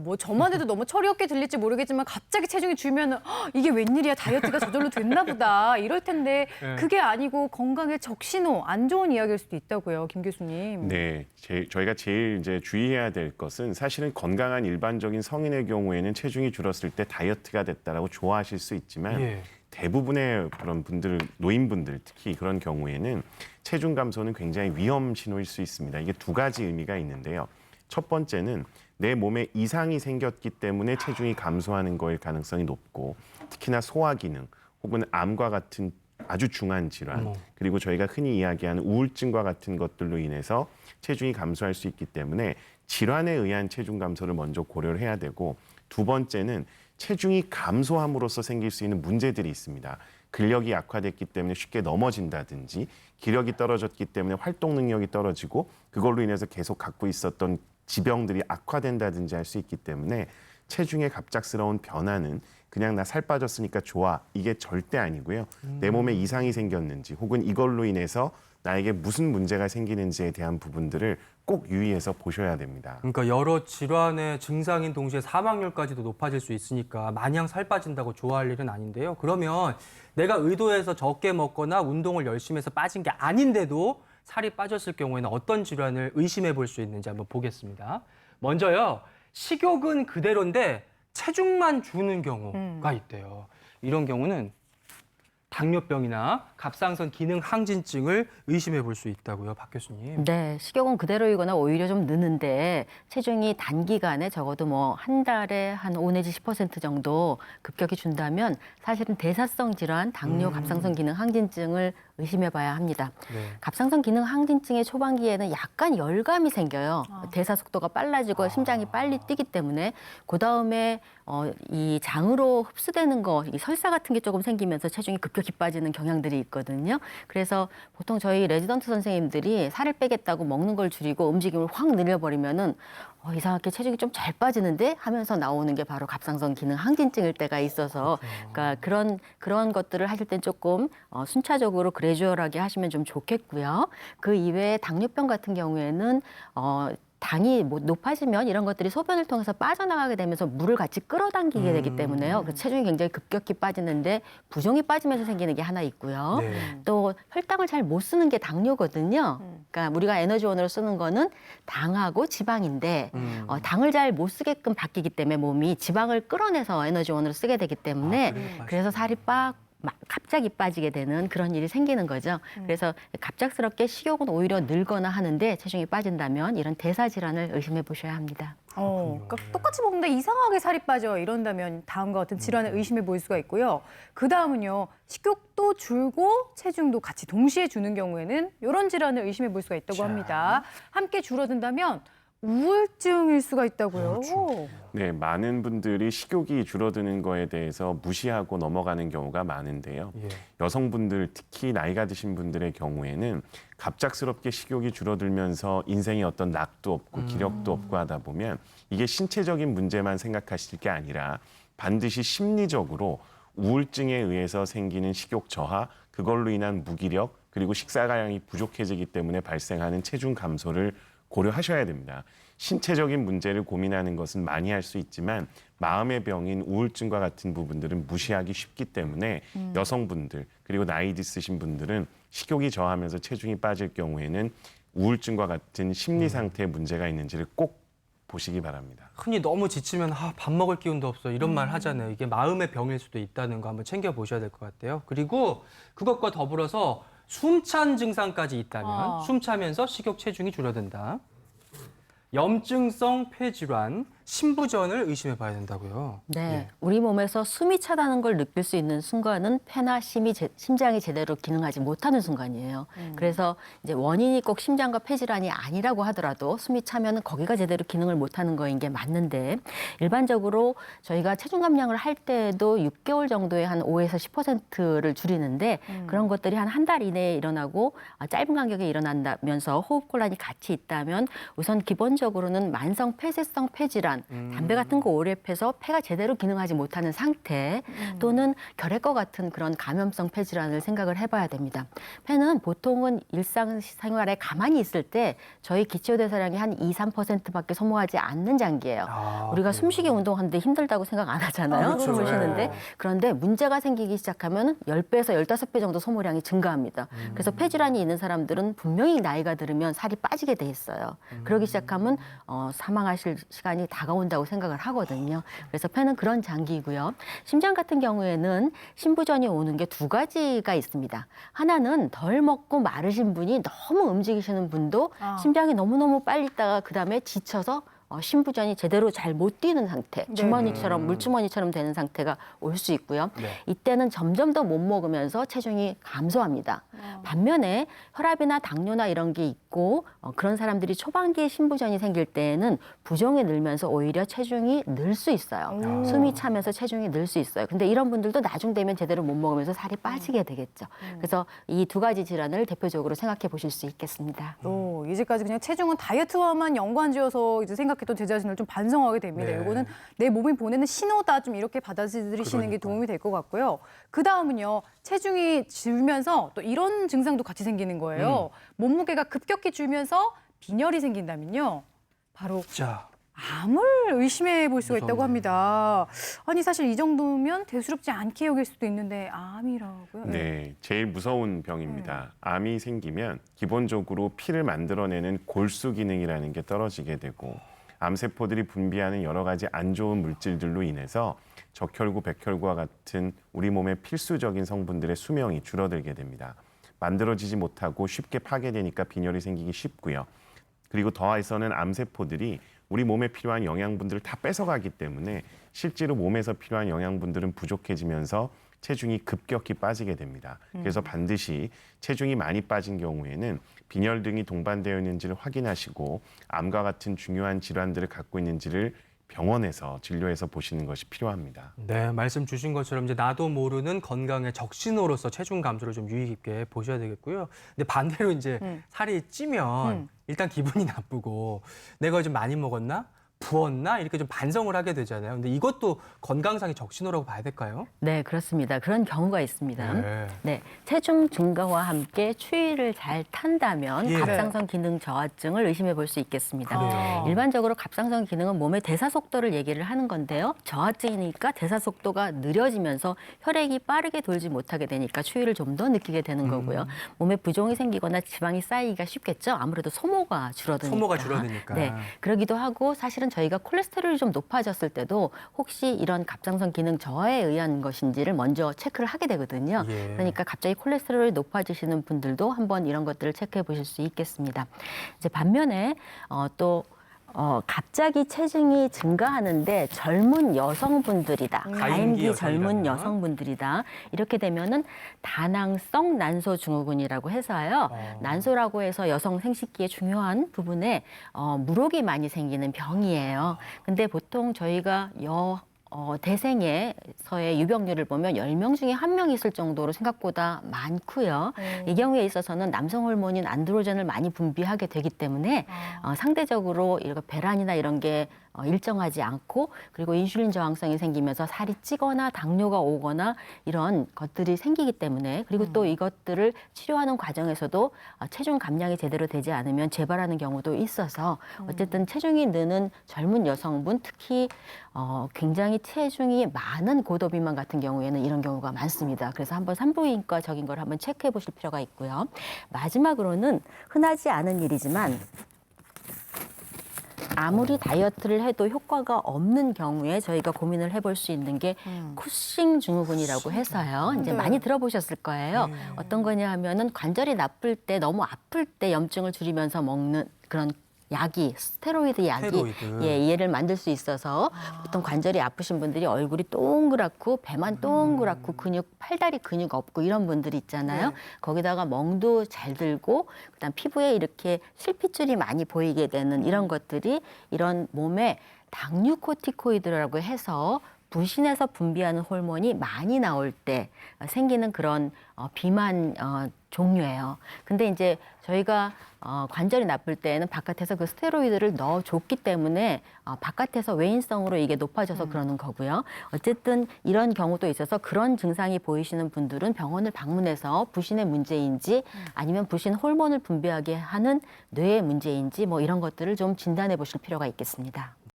뭐 저만 해도 너무 철이 없게 들릴지 모르겠지만 갑자기 체중이 줄면 이게 웬일이야, 다이어트가 저절로 됐나 보다 이럴 텐데 그게 아니고 건강의 적신호, 안 좋은 이야기일 수도 있다고요, 김 교수님. 네, 저희가 제일 이제 주의해야 될 것은 사실은 건강한 일반적인 성인의 경우에는 체중이 줄었을 때 다이어트가 됐다라고 좋아하실 수 있지만 대부분의 그런 분들, 노인분들 특히 그런 경우에는 체중 감소는 굉장히 위험 신호일 수 있습니다. 이게 두 가지 의미가 있는데요. 첫 번째는 내 몸에 이상이 생겼기 때문에 체중이 감소하는 거일 가능성이 높고, 특히나 소화 기능 혹은 암과 같은 아주 중한 질환, 그리고 저희가 흔히 이야기하는 우울증과 같은 것들로 인해서 체중이 감소할 수 있기 때문에 질환에 의한 체중 감소를 먼저 고려를 해야 되고, 두 번째는 체중이 감소함으로써 생길 수 있는 문제들이 있습니다. 근력이 약화됐기 때문에 쉽게 넘어진다든지, 기력이 떨어졌기 때문에 활동 능력이 떨어지고 그걸로 인해서 계속 갖고 있었던 지병들이 악화된다든지 할 수 있기 때문에 체중의 갑작스러운 변화는 그냥 나 살 빠졌으니까 좋아, 이게 절대 아니고요. 내 몸에 이상이 생겼는지 혹은 이걸로 인해서 나에게 무슨 문제가 생기는지에 대한 부분들을 꼭 유의해서 보셔야 됩니다. 그러니까 여러 질환의 증상인 동시에 사망률까지도 높아질 수 있으니까 마냥 살 빠진다고 좋아할 일은 아닌데요. 그러면 내가 의도해서 적게 먹거나 운동을 열심히 해서 빠진 게 아닌데도 살이 빠졌을 경우에는 어떤 질환을 의심해 볼 수 있는지 한번 보겠습니다. 먼저요, 식욕은 그대로인데 체중만 주는 경우가 있대요. 이런 경우는 당뇨병이나 갑상선 기능 항진증을 의심해 볼 수 있다고요, 박 교수님. 네, 식욕은 그대로이거나 오히려 좀 느는데 체중이 단기간에 적어도 뭐 한 달에 한 5 내지 10% 정도 급격히 준다면 사실은 대사성 질환, 당뇨, 갑상선 기능 항진증을 의심해 봐야 합니다. 갑상선 기능 항진증의 초반기에는 약간 열감이 생겨요. 대사 속도가 빨라지고 심장이 빨리 뛰기 때문에 그다음에 이 장으로 흡수되는 거, 이 설사 같은 게 조금 생기면서 체중이 급격히 빠지는 경향들이 있거든요. 그래서 보통 저희 레지던트 선생님들이 살을 빼겠다고 먹는 걸 줄이고 움직임을 확 늘려버리면은 이상하게 체중이 좀 잘 빠지는데 하면서 나오는 게 바로 갑상선 기능 항진증일 때가 있어서, 그러니까 그런 것들을 하실 땐 조금 순차적으로 그래주얼하게 하시면 좀 좋겠고요. 그 이외에 당뇨병 같은 경우에는 당이 높아지면 이런 것들이 소변을 통해서 빠져나가게 되면서 물을 같이 끌어당기게 되기 때문에요. 그 체중이 굉장히 급격히 빠지는데 부종이 빠지면서 생기는 게 하나 있고요. 또 혈당을 잘 못 쓰는 게 당뇨거든요. 그러니까 우리가 에너지원으로 쓰는 거는 당하고 지방인데 당을 잘 못 쓰게끔 바뀌기 때문에 몸이 지방을 끌어내서 에너지원으로 쓰게 되기 때문에 그래서 살이 갑자기 빠지게 되는 그런 일이 생기는 거죠. 그래서 갑작스럽게 식욕은 오히려 늘거나 하는데 체중이 빠진다면 이런 대사 질환을 의심해 보셔야 합니다. 그러니까 똑같이 먹는데 이상하게 살이 빠져 이런다면 다음과 같은 질환을 의심해 볼 수가 있고요. 그 다음은요, 식욕도 줄고 체중도 같이 동시에 주는 경우에는 이런 질환을 의심해 볼 수가 있다고 합니다. 함께 줄어든다면 우울증일 수가 있다고요. 네, 많은 분들이 식욕이 줄어드는 거에 대해서 무시하고 넘어가는 경우가 많은데요. 여성분들, 특히 나이가 드신 분들의 경우에는 갑작스럽게 식욕이 줄어들면서 인생에 어떤 낙도 없고 기력도 없고 하다 보면 이게 신체적인 문제만 생각하실 게 아니라 반드시 심리적으로 우울증에 의해서 생기는 식욕 저하, 그걸로 인한 무기력, 그리고 식사량이 부족해지기 때문에 발생하는 체중 감소를 고려하셔야 됩니다. 신체적인 문제를 고민하는 것은 많이 할 수 있지만 마음의 병인 우울증과 같은 부분들은 무시하기 쉽기 때문에 여성분들 그리고 나이 있으신 분들은 식욕이 저하면서 체중이 빠질 경우에는 우울증과 같은 심리 상태에 문제가 있는지를 꼭 보시기 바랍니다. 흔히 너무 지치면 밥 먹을 기운도 없어 이런 말 하잖아요. 이게 마음의 병일 수도 있다는 거 한번 챙겨보셔야 될 것 같아요. 그리고 그것과 더불어서 숨찬 증상까지 있다면 숨 차면서 식욕 체중이 줄어든다. 염증성 폐질환, 심부전을 의심해 봐야 된다고요. 네, 우리 몸에서 숨이 차다는 걸 느낄 수 있는 순간은 폐나 심장이 제대로 기능하지 못하는 순간이에요. 그래서 이제 원인이 꼭 심장과 폐질환이 아니라고 하더라도 숨이 차면 거기가 제대로 기능을 못하는 거인 게 맞는데, 일반적으로 저희가 체중 감량을 할 때도 6개월 정도에 한 5에서 10%를 줄이는데 그런 것들이 한 달 이내에 일어나고 짧은 간격에 일어난다면서 호흡곤란이 같이 있다면 우선 기본적으로는 만성 폐쇄성 폐질환, 질환, 담배 같은 거 오래 펴서 폐가 제대로 기능하지 못하는 상태 또는 결핵과 같은 그런 감염성 폐 질환을 생각을 해봐야 됩니다. 폐는 보통은 일상생활에 가만히 있을 때 저희 기초대사량이 한 2~3%밖에 소모하지 않는 장기예요. 우리가 숨쉬기 운동하는데 힘들다고 생각 안 하잖아요. 그렇죠. 숨을 쉬는데. 그런데 문제가 생기기 시작하면 10배에서 15배 정도 소모량이 증가합니다. 그래서 폐 질환이 있는 사람들은 분명히 나이가 들으면 살이 빠지게 돼 있어요. 그러기 시작하면 사망하실 시간이 다가온다고 생각을 하거든요. 그래서 폐는 그런 장기이고요. 심장 같은 경우에는 심부전이 오는 게 두 가지가 있습니다. 하나는 덜 먹고 마르신 분이 너무 움직이시는 분도 심장이 너무너무 빨리 뛰다가 그다음에 지쳐서 심부전이 제대로 잘 못 뛰는 상태, 주머니처럼 물주머니처럼 되는 상태가 올 수 있고요. 이때는 점점 더 못 먹으면서 체중이 감소합니다. 반면에 혈압이나 당뇨나 이런 게 있고 그런 사람들이 초반기에 심부전이 생길 때에는 부종이 늘면서 오히려 체중이 늘 수 있어요. 숨이 차면서 체중이 늘 수 있어요. 근데 이런 분들도 나중 되면 제대로 못 먹으면서 살이 빠지게 되겠죠. 그래서 이 두 가지 질환을 대표적으로 생각해 보실 수 있겠습니다. 이제까지 그냥 체중은 다이어트와만 연관지어서 이제 생각했던 제 자신을 좀 반성하게 됩니다. 네. 이거는 내 몸이 보내는 신호다, 좀 이렇게 받아들이시는 게 도움이 될 것 같고요. 그 다음은요, 체중이 줄면서 또 이런 증상도 같이 생기는 거예요. 몸무게가 급격히 줄면서 빈혈이 생긴다면요, 바로 자, 암을 의심해 볼 수가 있다고 무섭네. 합니다. 아니 사실 이 정도면 대수롭지 않게 여길 수도 있는데 암이라고요? 네, 제일 무서운 병입니다. 암이 생기면 기본적으로 피를 만들어내는 골수 기능이라는 게 떨어지게 되고 암세포들이 분비하는 여러 가지 안 좋은 물질들로 인해서 적혈구, 백혈구와 같은 우리 몸의 필수적인 성분들의 수명이 줄어들게 됩니다. 만들어지지 못하고 쉽게 파괴되니까 빈혈이 생기기 쉽고요. 그리고 더해서는 암세포들이 우리 몸에 필요한 영양분들을 다 뺏어가기 때문에 실제로 몸에서 필요한 영양분들은 부족해지면서 체중이 급격히 빠지게 됩니다. 그래서 반드시 체중이 많이 빠진 경우에는 빈혈 등이 동반되어 있는지를 확인하시고 암과 같은 중요한 질환들을 갖고 있는지를 병원에서 진료해서 보시는 것이 필요합니다. 네, 말씀 주신 것처럼 이제 나도 모르는 건강의 적신호로서 체중 감소를 좀 유의 깊게 보셔야 되겠고요. 근데 반대로 이제 살이 찌면 일단 기분이 나쁘고 내가 좀 많이 먹었나? 부었나? 이렇게 좀 반성을 하게 되잖아요. 근데 이것도 건강상의 적신호라고 봐야 될까요? 네, 그렇습니다. 그런 경우가 있습니다. 네. 네, 체중 증가와 함께 추위를 잘 탄다면 예. 갑상선 기능 저하증을 의심해 볼 수 있겠습니다. 그래요. 일반적으로 갑상선 기능은 몸의 대사 속도를 얘기를 하는 건데요. 저하증이니까 대사 속도가 느려지면서 혈액이 빠르게 돌지 못하게 되니까 추위를 좀 더 느끼게 되는 거고요. 몸에 부종이 생기거나 지방이 쌓이기가 쉽겠죠. 아무래도 소모가 줄어드니까. 소모가 줄어드니까. 네, 그러기도 하고 사실은 저희가 콜레스테롤이 좀 높아졌을 때도 혹시 이런 갑상선 기능 저하에 의한 것인지를 먼저 체크를 하게 되거든요. 예. 그러니까 갑자기 콜레스테롤이 높아지시는 분들도 한번 이런 것들을 체크해 보실 수 있겠습니다. 이제 반면에 갑자기 체중이 증가하는데 젊은 여성분들이다. 가임기 가임기 젊은 여성이라면? 여성분들이다. 이렇게 되면은 다낭성 난소 증후군이라고 해서요. 난소라고 해서 여성 생식기의 중요한 부분에 물혹이 많이 생기는 병이에요. 근데 보통 저희가 대생에서의 유병률을 보면 10명 중에 1명 있을 정도로 생각보다 많고요. 이 경우에 있어서는 남성 호르몬인 안드로겐을 많이 분비하게 되기 때문에 상대적으로 이런 배란이나 이런 게 일정하지 않고 그리고 인슐린 저항성이 생기면서 살이 찌거나 당뇨가 오거나 이런 것들이 생기기 때문에 그리고 또 이것들을 치료하는 과정에서도 체중 감량이 제대로 되지 않으면 재발하는 경우도 있어서 어쨌든 체중이 느는 젊은 여성분 특히 굉장히 체중이 많은 고도비만 같은 경우에는 이런 경우가 많습니다. 그래서 한번 산부인과적인 걸 한번 체크해 보실 필요가 있고요. 마지막으로는 흔하지 않은 일이지만 아무리 다이어트를 해도 효과가 없는 경우에 저희가 고민을 해볼 수 있는 게 쿠싱 증후군이라고 해서요. 이제 많이 들어보셨을 거예요. 어떤 거냐 하면은 관절이 나쁠 때 너무 아플 때 염증을 줄이면서 먹는 그런 약이 스테로이드 약이 스테로이드. 얘를 만들 수 있어서 보통 관절이 아프신 분들이 얼굴이 동그랗고 배만 동그랗고 팔다리 근육 없고 이런 분들이 있잖아요. 거기다가 멍도 잘 들고 그다음 피부에 이렇게 실핏줄이 많이 보이게 되는 이런 것들이 이런 몸에 당류코티코이드라고 해서 부신에서 분비하는 호르몬이 많이 나올 때 생기는 그런 비만 종류예요. 근데 이제 저희가 관절이 나쁠 때는 바깥에서 그 스테로이드를 넣어줬기 때문에 바깥에서 외인성으로 이게 높아져서 그러는 거고요. 어쨌든 이런 경우도 있어서 그런 증상이 보이시는 분들은 병원을 방문해서 부신의 문제인지 아니면 부신 호르몬을 분비하게 하는 뇌의 문제인지 뭐 이런 것들을 좀 진단해 보실 필요가 있겠습니다.